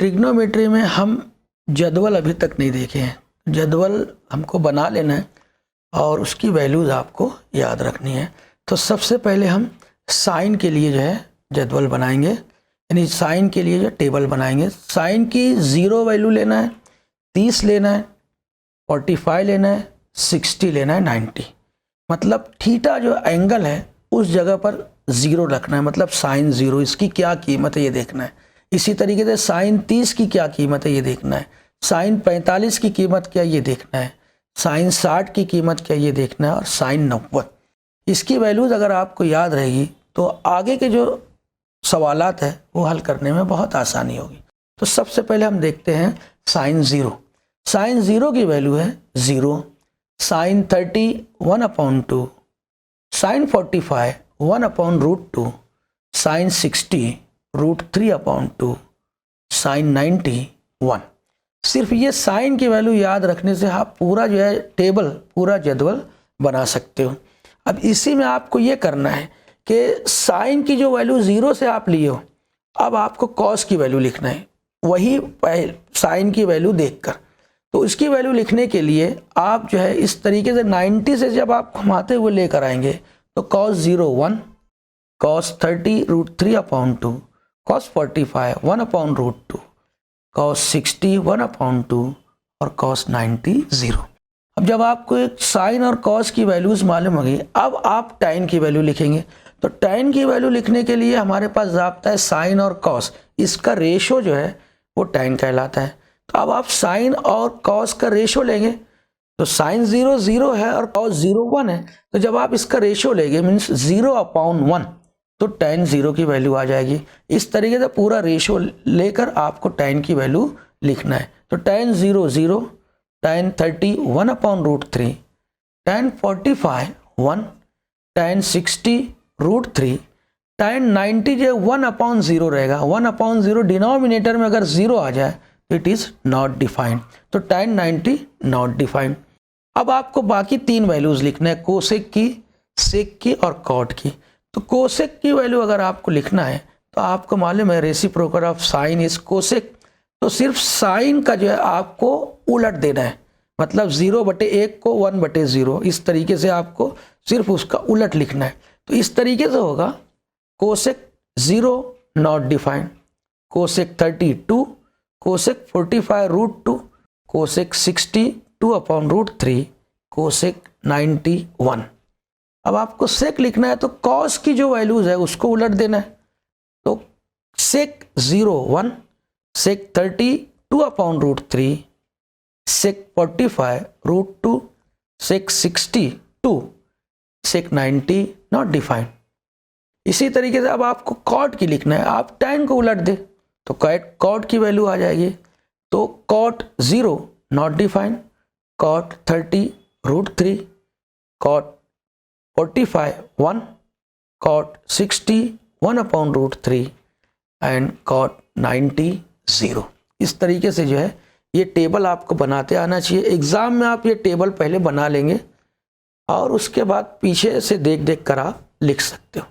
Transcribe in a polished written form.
Trigonometry में हम जदवल अभी तक नहीं देखे हैं। जदवल हमको बना लेना है और उसकी वैल्यूज़ आपको याद रखनी है। तो सबसे पहले हम साइन के लिए जो है जदवल बनाएंगे, यानी साइन के लिए जो टेबल बनाएंगे। साइन की 0 वैल्यू लेना है, 30 लेना है, 45 लेना है, 60 लेना है, 90। मतलब थीटा जो एंगल है उस जगह पर 0 रखना है, मतलब साइन 0, इसकी क्या कीमत है ये देखना है। इसी तरीके से साइन 30 की क्या कीमत है ये देखना है, साइन 45 की कीमत क्या ये देखना है, साइन 60 की कीमत क्या ये देखना है, और साइन 90। इसकी वैल्यूज़ अगर आपको याद रहेगी तो आगे के जो सवालात है वो हल करने में बहुत आसानी होगी। तो सबसे पहले हम देखते हैं साइन 0। साइन 0 की वैल्यू है 0, साइन 30 1/2, साइन 45 1/√2, साइन 60 √3/2, साइन 90 1। सिर्फ ये साइन की वैल्यू याद रखने से आप पूरा जो है टेबल, पूरा जदवल बना सकते हो। अब इसी में आपको ये करना है कि साइन की जो वैल्यू 0 से आप लिए हो, अब आपको कॉस की वैल्यू लिखना है, वही साइन की वैल्यू देखकर। तो इसकी वैल्यू लिखने के लिए आप जो है इस तरीके से 90 से जब आप घुमाते हुए लेकर आएंगे तो cos 0 1, cos 30 √3/2, cos 45 1/√2, cos 60 1/2 और cos 90 0। अब जब आपको एक साइन और कॉस की वैल्यूज़ मालूम होगी, अब आप टाइन की वैल्यू लिखेंगे। तो टाइन की वैल्यू लिखने के लिए हमारे पास ज़ाब्ता है साइन और कॉस, इसका रेशो जो है वो टाइन कहलाता है। तो अब आप साइन और कॉस का रेशो लेंगे, तो साइन 0 0 है और कॉस 0 1 है। तो जब आप इसका रेशो लेंगे मीन्स 0/1, तो tan 0 की वैल्यू आ जाएगी। इस तरीके से पूरा रेशो लेकर आपको tan की वैल्यू लिखना है। तो tan 0 0, tan 30 1/√3, tan 45 1, tan 60 √3, tan 90 जो 1/0 रहेगा। 1/0 डिनोमिनेटर में अगर 0 आ जाए तो इट इज़ नॉट डिफाइंड। तो tan 90 नॉट डिफाइंड। अब आपको बाकी 3 वैल्यूज़ लिखना है, कोसेक की, सेक की और कॉट की। तो कोसेक की वैल्यू अगर आपको लिखना है तो आपको मालूम है reciprocal of sine is cosec. तो सिर्फ साइन का जो है आपको उलट देना है, मतलब 0/1 को 1/0, इस तरीके से आपको सिर्फ उसका उलट लिखना है। तो इस तरीके से होगा cosec 0 not defined, cosec 32, cosec 45 √2, cosec 60 2/√3, cosec 90 1। अब आपको सेक लिखना है तो कॉस की जो वैल्यूज़ है उसको उलट देना है। तो सेक 0 1, सेक 30 2/√3, सेक 45 √2, सेक 60 2, सेक 90 नॉट डिफाइंड। इसी तरीके से अब आपको कॉट की लिखना है, आप tan को उलट दे तो कॉट की वैल्यू आ जाएगी। तो cot 0 not defined, cot 30 √3, cot 45 1, cot 60 1/√3 and cot 90 0। इस तरीके से जो है ये टेबल आपको बनाते आना चाहिए। एग्ज़ाम में आप ये टेबल पहले बना लेंगे और उसके बाद पीछे से देख देख कर आप लिख सकते हो।